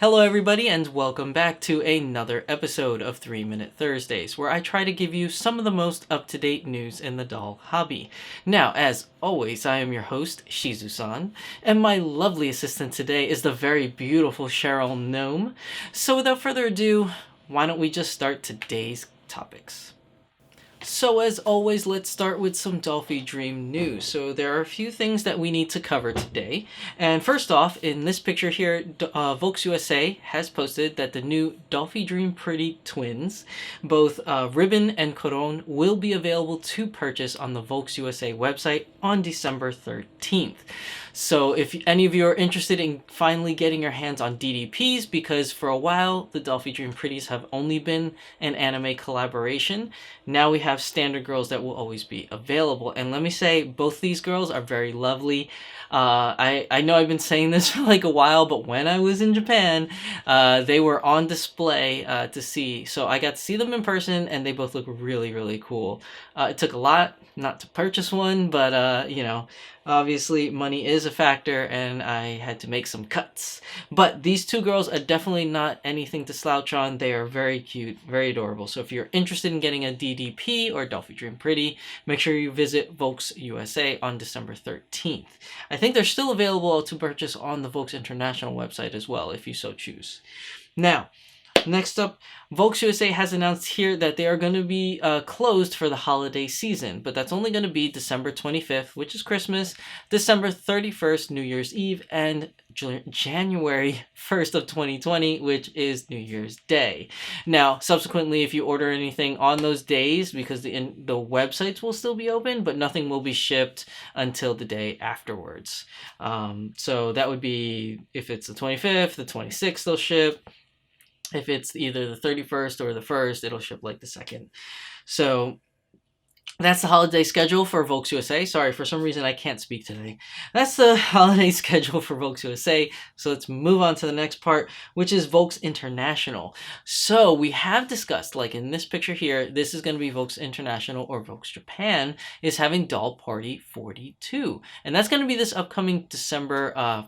Hello, everybody, and welcome back to another episode of 3 Minute Thursdays, where I try to give you some of the most up to date news in the doll hobby. Now, as always, I am your host, Shizusan, and my lovely assistant today is the very beautiful Cheryl Gnome. So, without further ado, why don't we just start today's topics? So as always, let's start with some Dollfie Dream news. So there are a few things that we need to cover today. And first off, in this picture here, Volks USA has posted that the new Dollfie Dream Pretty twins, both Ribbon and Coron, will be available to purchase on the Volks USA website on December 13th. So if any of you are interested in finally getting your hands on DDPs, because for a while the Dollfie Dream Pretties have only been an anime collaboration, now we have standard girls that will always be available. And let me say, both these girls are very lovely. I know I've been saying this for like a while, but when I was in Japan, they were on display to see. So I got to see them in person, and they both look really, really cool. It took a lot not to purchase one, but you know, obviously money is a factor, and I had to make some cuts. But these two girls are definitely not anything to slouch on. They are very cute, very adorable. So if you're interested in getting a DDP or Dollfie Dream Pretty, make sure you visit Volks USA on December 13th. I think they're still available to purchase on the Volks International website as well, if you so choose. Now, next up, Volks USA has announced here that they are going to be closed for the holiday season, but that's only going to be December 25th, which is Christmas, December 31st, New Year's Eve, and January 1st of 2020, which is New Year's Day. Now, subsequently, if you order anything on those days, because the websites will still be open, but nothing will be shipped until the day afterwards. So that would be, if it's the 25th, the 26th they'll ship. If it's either the 31st or the 1st, it'll ship like the 2nd. So that's the holiday schedule for Volks USA. Sorry, for some reason I can't speak today. That's the holiday schedule for Volks USA. So let's move on to the next part, which is Volks International. So we have discussed, like in this picture here, this is going to be Volks International, or Volks Japan is having Doll Party 42. And that's going to be this upcoming December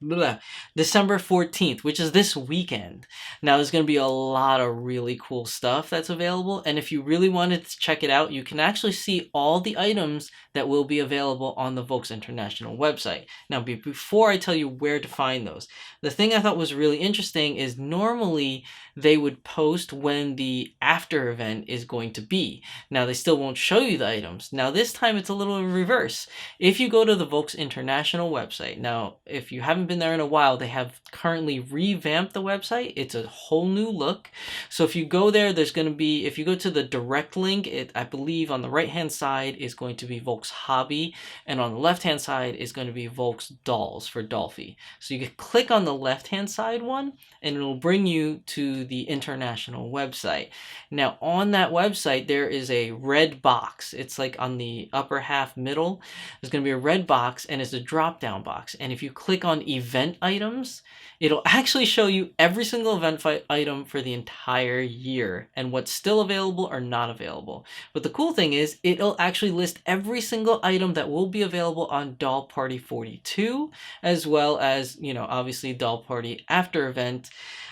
14th, which is this weekend. Now there's going to be a lot of really cool stuff that's available, and if you really wanted to check it out, you can actually see all the items that will be available on the Volks International website. Now before I tell you where to find those, the thing I thought was really interesting is normally they would post when the after event is going to be. Now they still won't show you the items. Now this time it's a little in reverse. If you go to the Volks International website, now if you haven't been there in a while, they have currently revamped the website. It's a whole new look. So if you go there, there's going to be, if you go to the direct link, I believe on the right hand side is going to be Volks Hobby, and on the left hand side is going to be Volks Dolls for Dollfie. So you can click on the left hand side one, and it'll bring you to the international website. Now on that website there is a red box. It's like on the upper half middle. There's going to be a red box, and it's a drop down box, and if you click on event items, it'll actually show you every single event item for the entire year and what's still available or not available. But the cool thing is it'll actually list every single item that will be available on Doll Party 42, as well as, you know, obviously Doll Party after event,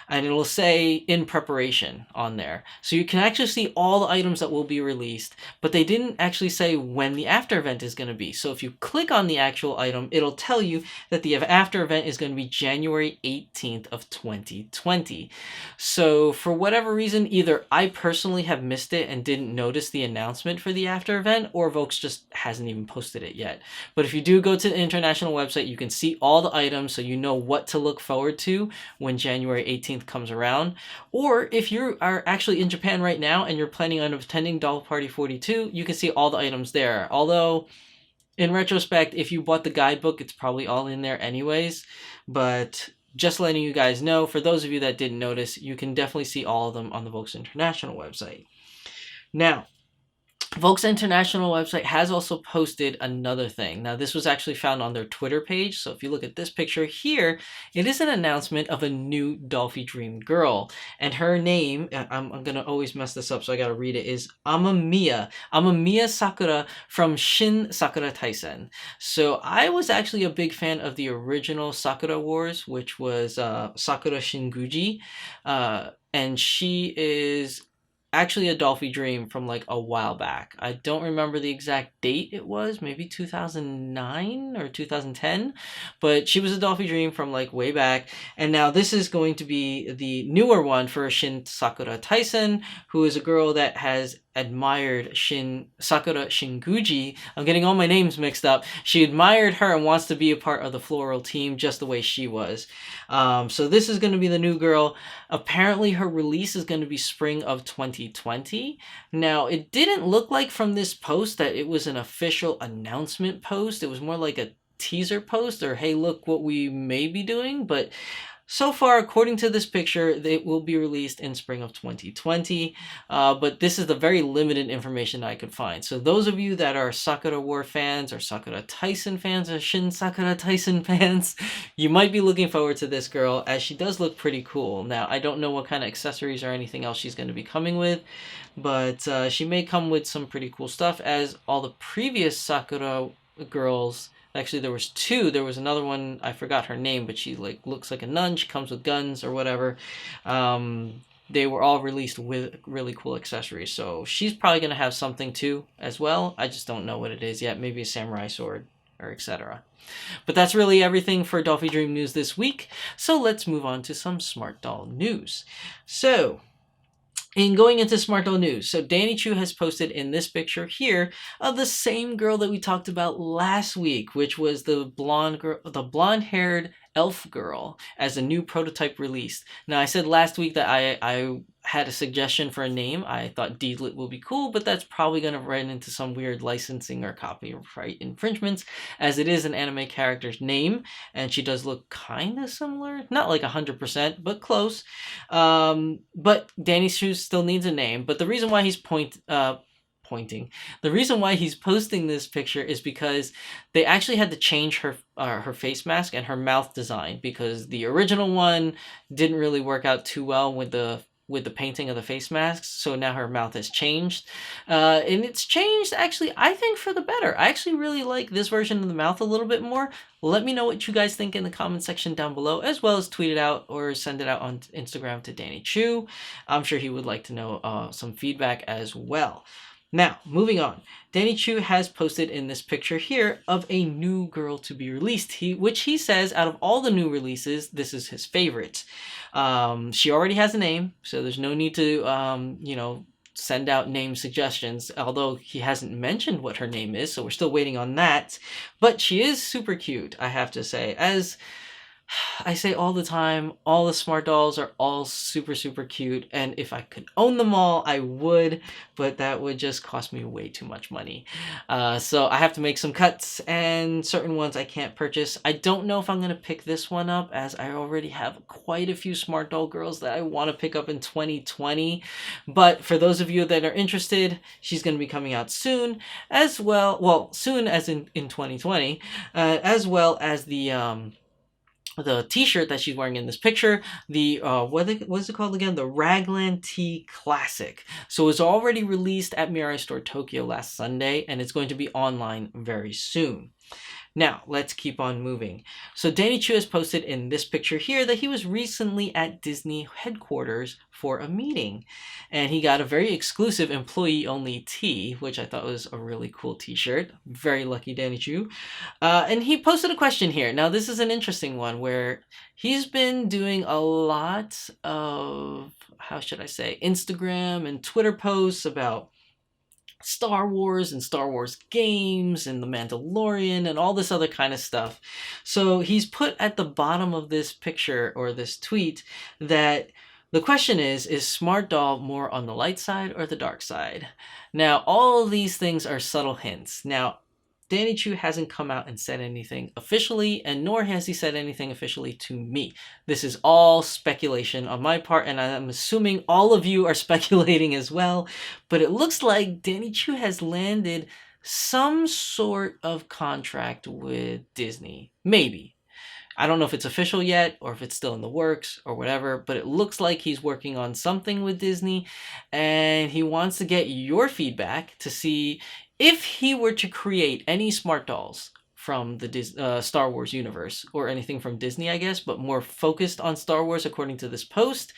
and it'll say in preparation on there. So you can actually see all the items that will be released, but they didn't actually say when the after event is going to be. So if you click on the actual item, it'll tell you that the after event is going to be January 18th of 2020. So for whatever reason, either I personally have missed it and didn't notice the announcement for the after event, or Volks just hasn't even posted it yet. But if you do go to the international website, you can see all the items, so you know what to look forward to when January 18th comes around. Or if you are actually in Japan right now and you're planning on attending Doll Party 42, you can see all the items there. Although in retrospect, if you bought the guidebook, it's probably all in there anyways. But just letting you guys know, for those of you that didn't notice, you can definitely see all of them on the Volks International website. Now, Volks International website has also posted another thing. Now, this was actually found on their Twitter page. So if you look at this picture here, it is an announcement of a new Dollfie Dream girl. And her name, I'm going to always mess this up, so I got to read it, is Amamiya Sakura from Shin Sakura Taisen. So I was actually a big fan of the original Sakura Wars, which was Sakura Shinguji. And she is actually a Dollfie Dream from like a while back. I don't remember the exact date it was, maybe 2009 or 2010, but she was a Dollfie Dream from like way back. And now this is going to be the newer one for Shin Sakura Taisen, who is a girl that has admired Sakura Shinguji. I'm getting all my names mixed up. She admired her and wants to be a part of the floral team just the way she was. So this is going to be the new girl. Apparently her release is going to be spring of 2020. Now, it didn't look like from this post that it was an official announcement post. It was more like a teaser post or, hey, look what we may be doing. But so far, according to this picture, it will be released in spring of 2020, but this is the very limited information I could find. So those of you that are Sakura War fans or Sakura Taisen fans or Shin Sakura Taisen fans, you might be looking forward to this girl, as she does look pretty cool. Now, I don't know what kind of accessories or anything else she's going to be coming with, but she may come with some pretty cool stuff, as all the previous Sakura girls. Actually, there was two. There was another one, I forgot her name, but she like looks like a nun. She comes with guns or whatever. They were all released with really cool accessories. So she's probably going to have something too as well. I just don't know what it is yet. Maybe a samurai sword or etc. But that's really everything for Dollfie Dream news this week. So let's move on to some Smart Doll news. So, in going into Smart Doll news, so Danny Chu has posted in this picture here of the same girl that we talked about last week, which was the blonde girl, the blonde-haired elf girl, as a new prototype released. Now, I said last week that I had a suggestion for a name. I thought Deedlit will be cool, but that's probably going to run into some weird licensing or copyright infringements, as it is an anime character's name, and she does look kind of similar. Not like 100%, but close. But Danny Chu still needs a name, but the reason why he's the reason why he's posting this picture is because they actually had to change her face mask and her mouth design, because the original one didn't really work out too well with the painting of the face masks. So now her mouth has changed, and it's changed actually, I think, for the better. I actually really like this version of the mouth a little bit more. Let me know what you guys think in the comment section down below, as well as tweet it out or send it out on Instagram to Danny Chu. I'm sure he would like to know some feedback as well. Now, moving on, Danny Chu has posted in this picture here of a new girl to be released, which he says out of all the new releases, this is his favorite. She already has a name, so there's no need to, send out name suggestions, although he hasn't mentioned what her name is, so we're still waiting on that. But she is super cute, I have to say. As I say all the time, all the Smart Dolls are all super, super cute, and if I could own them all, I would, but that would just cost me way too much money. So I have to make some cuts, and certain ones I can't purchase. I don't know if I'm going to pick this one up, as I already have quite a few Smart Doll girls that I want to pick up in 2020, but for those of you that are interested, she's going to be coming out soon, as well, soon as in 2020, as well as the t-shirt that she's wearing in this picture, the what is it called again? The Raglan Tee Classic. So it's already released at Mirai Store Tokyo last Sunday, and it's going to be online very soon. Now, let's keep on moving. So Danny Chu has posted in this picture here that he was recently at Disney headquarters for a meeting. And he got a very exclusive employee-only tee, which I thought was a really cool t-shirt. Very lucky Danny Chu. And he posted a question here. Now, this is an interesting one where he's been doing a lot of, how should I say, Instagram and Twitter posts about Star Wars and Star Wars games and The Mandalorian and all this other kind of stuff. So he's put at the bottom of this picture or this tweet that the question is Smart Doll more on the light side or the dark side? Now, all of these things are subtle hints. Now, Danny Chu hasn't come out and said anything officially, and nor has he said anything officially to me. This is all speculation on my part, and I'm assuming all of you are speculating as well. But it looks like Danny Chu has landed some sort of contract with Disney. Maybe. I don't know if it's official yet or if it's still in the works or whatever, but it looks like he's working on something with Disney, and he wants to get your feedback to see if he were to create any smart dolls from the Star Wars universe, or anything from Disney, I guess, but more focused on Star Wars according to this post.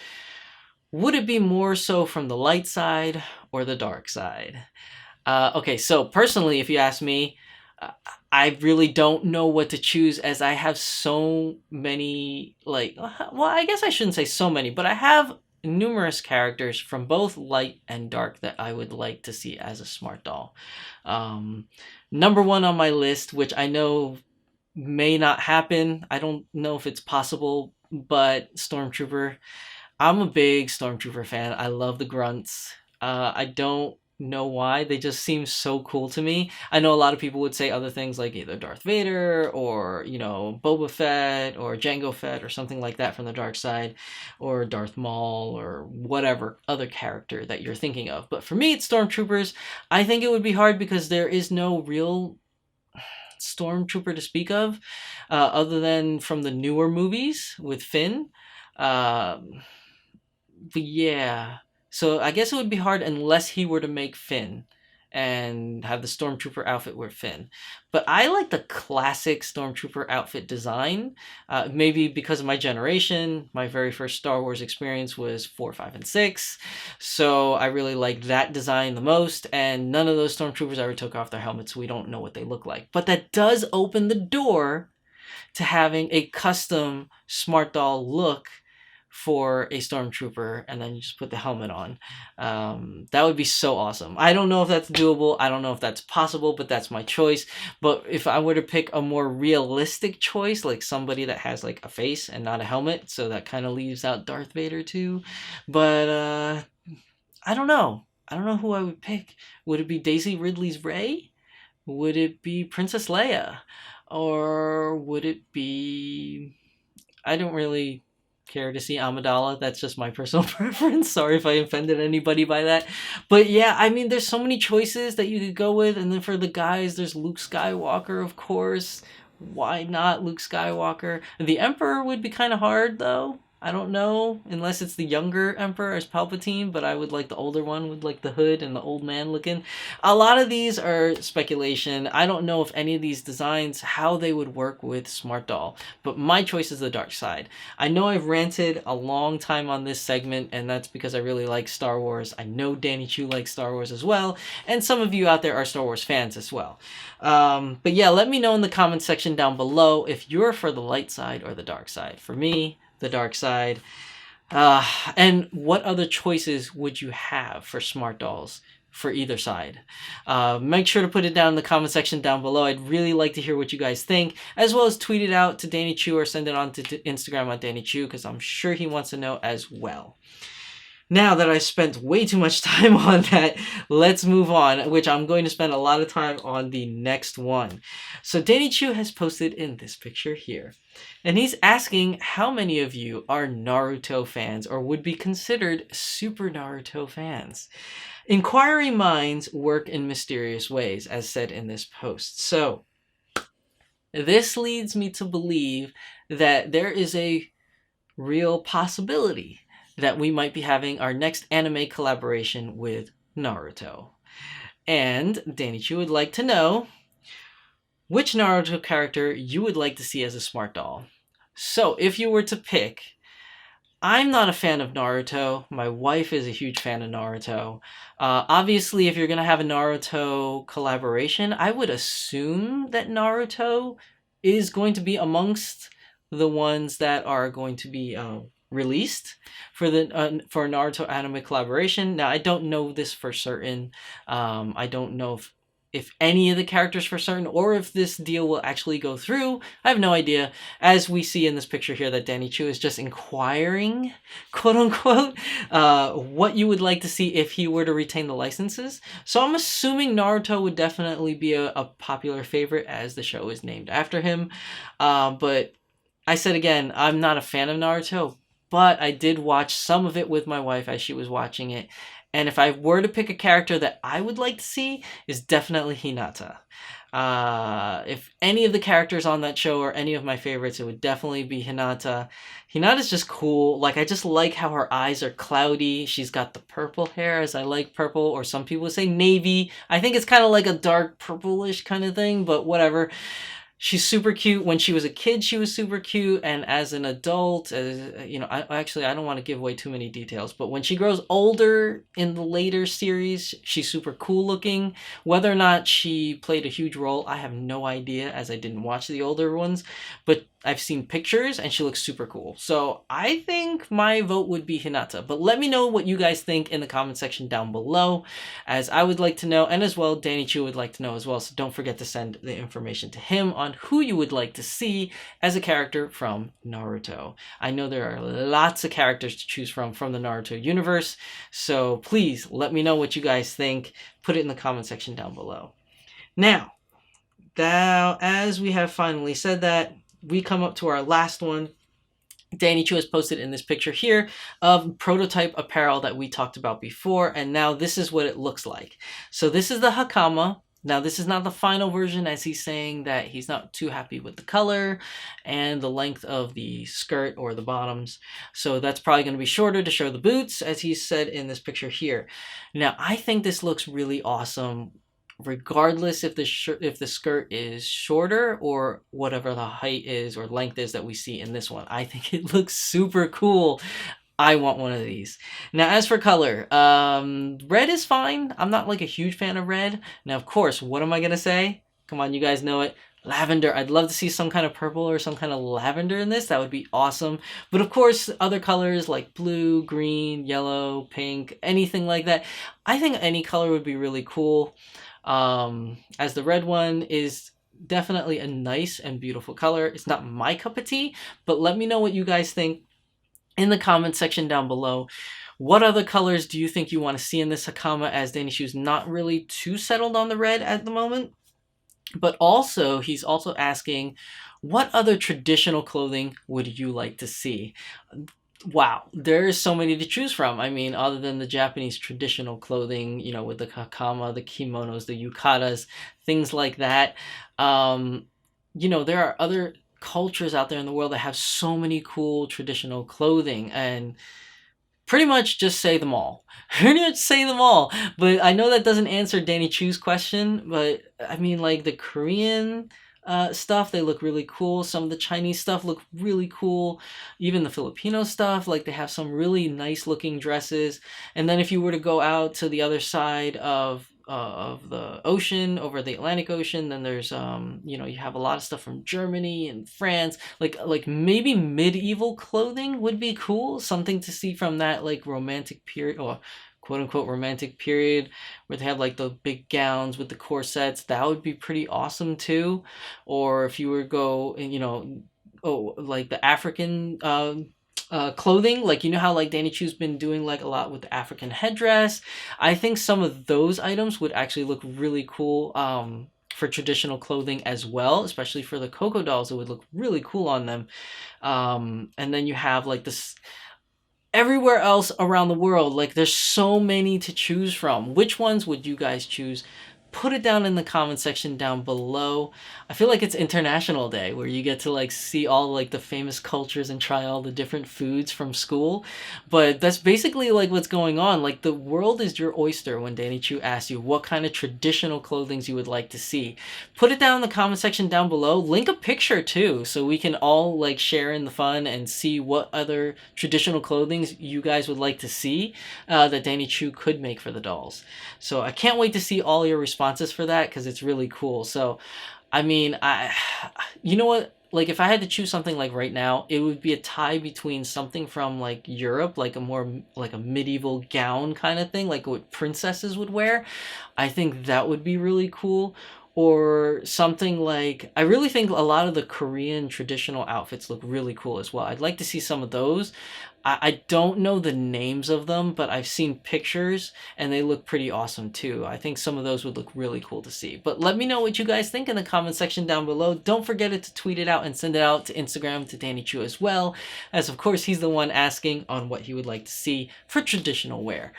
Would it be more so from the light side or the dark side? Okay, so personally, if you ask me, I really don't know what to choose, as I have so many, like, well, I guess I shouldn't say so many, but I have numerous characters from both light and dark that I would like to see as a smart doll. Number one on my list, which I know may not happen, I don't know if it's possible, but Stormtrooper. I'm a big Stormtrooper fan. I love the grunts. I don't know why. They just seem so cool to me. I know a lot of people would say other things like either Darth Vader or, Boba Fett or Jango Fett or something like that from the dark side, or Darth Maul or whatever other character that you're thinking of. But for me, it's Stormtroopers. I think it would be hard because there is no real Stormtrooper to speak of, other than from the newer movies with Finn. But yeah, so I guess it would be hard unless he were to make Finn and have the Stormtrooper outfit wear Finn. But I like the classic Stormtrooper outfit design. Maybe because of my generation, my very first Star Wars experience was 4, 5, and 6. So I really like that design the most. And none of those Stormtroopers ever took off their helmets, so we don't know what they look like. But that does open the door to having a custom smart doll look for a Stormtrooper, and then you just put the helmet on. That would be so awesome. I don't know if that's doable. I don't know if that's possible, but that's my choice. But if I were to pick a more realistic choice, like somebody that has like a face and not a helmet, so that kind of leaves out Darth Vader too. But I don't know. I don't know who I would pick. Would it be Daisy Ridley's Rey? Would it be Princess Leia? Or would it be... I don't really care to see Amidala. That's just my personal preference. Sorry if I offended anybody by that. But yeah, I mean, there's so many choices that you could go with. And then for the guys, there's Luke Skywalker, of course. Why not Luke Skywalker? The Emperor would be kind of hard, though. I don't know, unless it's the younger Emperor as Palpatine, but I would like the older one with like the hood and the old man looking. A lot of these are speculation. I don't know if any of these designs, how they would work with Smart Doll, but my choice is the dark side. I know I've ranted a long time on this segment, and that's because I really like Star Wars. I know Danny Chu likes Star Wars as well, and some of you out there are Star Wars fans as well. But yeah, let me know in the comment section down below if you're for the light side or the dark side. For me, the dark side. And what other choices would you have for smart dolls for either side? Make sure to put it down in the comment section down below. I'd really like to hear what you guys think, as well as tweet it out to Danny Chu or send it on to Instagram on Danny Chu, because I'm sure he wants to know as well. Now that I spent way too much time on that, let's move on, which I'm going to spend a lot of time on the next one. So Danny Chu has posted in this picture here, and he's asking how many of you are Naruto fans or would be considered Super Naruto fans. Inquiring minds work in mysterious ways, as said in this post. So this leads me to believe that there is a real possibility that we might be having our next anime collaboration with Naruto. And Danny Chu would like to know which Naruto character you would like to see as a smart doll. So if you were to pick, I'm not a fan of Naruto. My wife is a huge fan of Naruto. Obviously, if you're going to have a Naruto collaboration, I would assume that Naruto is going to be amongst the ones that are going to be released for for Naruto anime collaboration. Now, I don't know this for certain. I don't know if if any of the characters for certain, or if this deal will actually go through. I have no idea. As we see in this picture here, that Danny Chu is just inquiring, quote unquote, what you would like to see if he were to retain the licenses. So I'm assuming Naruto would definitely be a popular favorite, as the show is named after him. But I said again, I'm not a fan of Naruto, but I did watch some of it with my wife as she was watching it. And if I were to pick a character that I would like to see, is definitely Hinata. If any of the characters on that show are any of my favorites, it would definitely be Hinata. Hinata's just cool. Like, I just like how her eyes are cloudy. She's got the purple hair, as I like purple, or some people say navy. I think it's kind of like a dark purplish kind of thing, but whatever. She's super cute. When she was a kid, she was super cute, and as an adult, I don't want to give away too many details, but when she grows older in the later series, she's super cool looking. Whether or not she played a huge role, I have no idea, as I didn't watch the older ones, but I've seen pictures and she looks super cool. So I think my vote would be Hinata. But let me know what you guys think in the comment section down below, as I would like to know, and as well Danny Chu would like to know as well. So don't forget to send the information to him on who you would like to see as a character from Naruto. I know there are lots of characters to choose from the Naruto universe. So please let me know what you guys think. Put it in the comment section down below. Now, as we have finally said that, we come up to our last one. Danny Chu has posted in this picture here of prototype apparel that we talked about before, and now this is what it looks like. So this is the hakama. Now this is not the final version, as he's saying that he's not too happy with the color and the length of the skirt or the bottoms. So that's probably going to be shorter to show the boots, as he said in this picture here. Now I think this looks really awesome, regardless if the skirt is shorter or whatever the height is or length is that we see in this one. I think it looks super cool. I want one of these. Now, as for color, red is fine. I'm not like a huge fan of red. Now, of course, what am I gonna say? Come on, you guys know it. Lavender. I'd love to see some kind of purple or some kind of lavender in this. That would be awesome. But of course, other colors like blue, green, yellow, pink, anything like that. I think any color would be really cool. As the red one is definitely a nice and beautiful color. It's not my cup of tea, but let me know what you guys think in the comment section down below. What other colors do you think you want to see in this hakama, as Danny Chu's not really too settled on the red at the moment? But also, he's also asking, what other traditional clothing would you like to see? Wow, there's so many to choose from. I mean, other than the Japanese traditional clothing, you know, with the hakama, the kimonos, the yukatas, things like that. You know, there are other cultures out there in the world that have so many cool traditional clothing, and pretty much just say them all. Pretty much say them all. But I know that doesn't answer Danny Chu's question, but I mean, like the Korean stuff, they look really cool. Some of the Chinese stuff look really cool. Even the Filipino stuff, like they have some really nice looking dresses. And then if you were to go out to the other side of the ocean, over the Atlantic Ocean, then there's you know, you have a lot of stuff from Germany and France. Like maybe medieval clothing would be cool. Something to see from that like romantic period, or quote unquote romantic period, where they have like the big gowns with the corsets. That would be pretty awesome too. Or if you were to go, you know, like the African clothing, like, you know how like Danny Chu's been doing like a lot with the African headdress. I think some of those items would actually look really cool for traditional clothing as well, especially for the Coco dolls. It would look really cool on them. And then you have like this everywhere else around the world. Like, there's so many to choose from. Which ones would you guys choose? Put it down in the comment section down below. I feel like it's International Day, where you get to like see all like the famous cultures and try all the different foods from school. But that's basically like what's going on. Like, the world is your oyster when Danny Chu asks you what kind of traditional clothing you would like to see. Put it down in the comment section down below. Link a picture too, so we can all like share in the fun and see what other traditional clothing you guys would like to see that Danny Chu could make for the dolls. So I can't wait to see all your responses for that, because it's really cool. So I mean, you know what, like if I had to choose something like right now, it would be a tie between something from like Europe, like a more like a medieval gown kind of thing, like what princesses would wear. I think that would be really cool. Or something like, I really think a lot of the Korean traditional outfits look really cool as well. I'd like to see some of those. I don't know the names of them, but I've seen pictures and they look pretty awesome too. I think some of those would look really cool to see. But let me know what you guys think in the comment section down below. Don't forget to tweet it out and send it out to Instagram to Danny Chu as well, as of course he's the one asking on what he would like to see for traditional wear.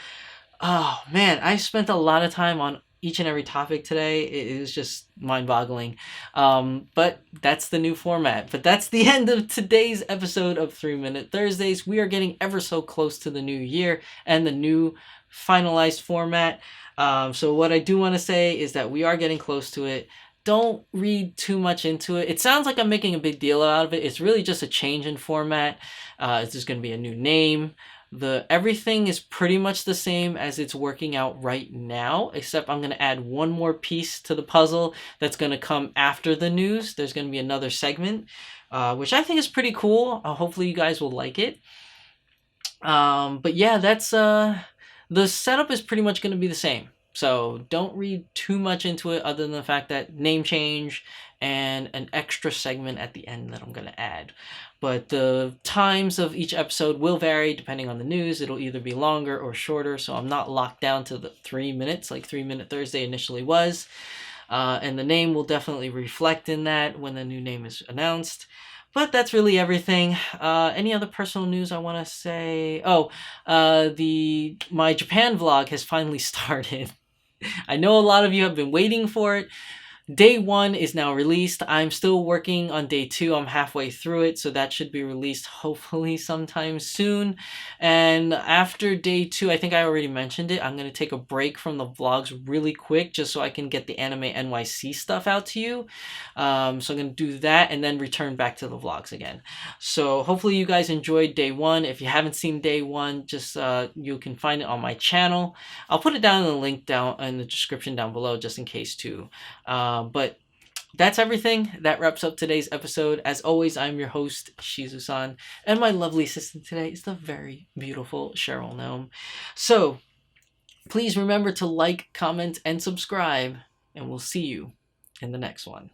Oh man, I spent a lot of time on each and every topic today. It was just mind-boggling. But that's the new format. But that's the end of today's episode of 3 Minute Thursdays. We are getting ever so close to the new year and the new finalized format. So what I do want to say is that we are getting close to it. Don't read too much into it. It sounds like I'm making a big deal out of it. It's really just a change in format. It's just going to be a new name. Everything is pretty much the same as it's working out right now, except I'm going to add one more piece to the puzzle that's going to come after the news. There's going to be another segment, which I think is pretty cool. Hopefully you guys will like it. But yeah, that's the setup is pretty much going to be the same. So don't read too much into it other than the fact that name change and an extra segment at the end that I'm going to add. But the times of each episode will vary depending on the news. It'll either be longer or shorter, so I'm not locked down to the 3 minutes like 3 Minute Thursday initially was. And the name will definitely reflect in that when the new name is announced. But that's really everything. Any other personal news I want to say? Oh, my Japan vlog has finally started. I know a lot of you have been waiting for it. Day 1 is now released. I'm still working on day 2. I'm halfway through it, so that should be released hopefully sometime soon. And after day 2, I think I already mentioned it, I'm going to take a break from the vlogs really quick just so I can get the Anime NYC stuff out to you. So I'm going to do that and then return back to the vlogs again. So hopefully you guys enjoyed day 1. If you haven't seen day 1, just you can find it on my channel. I'll put it down in the link down in the description down below just in case too. But that's everything. That wraps up today's episode. As always, I'm your host, Shizusan, and my lovely assistant today is the very beautiful Cheryl Gnome. So, please remember to like, comment, and subscribe, and we'll see you in the next one.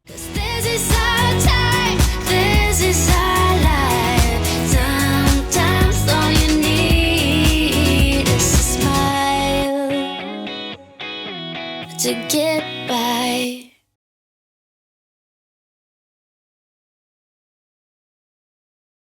This is our time, this is our life. Sometimes all you need is a smile to get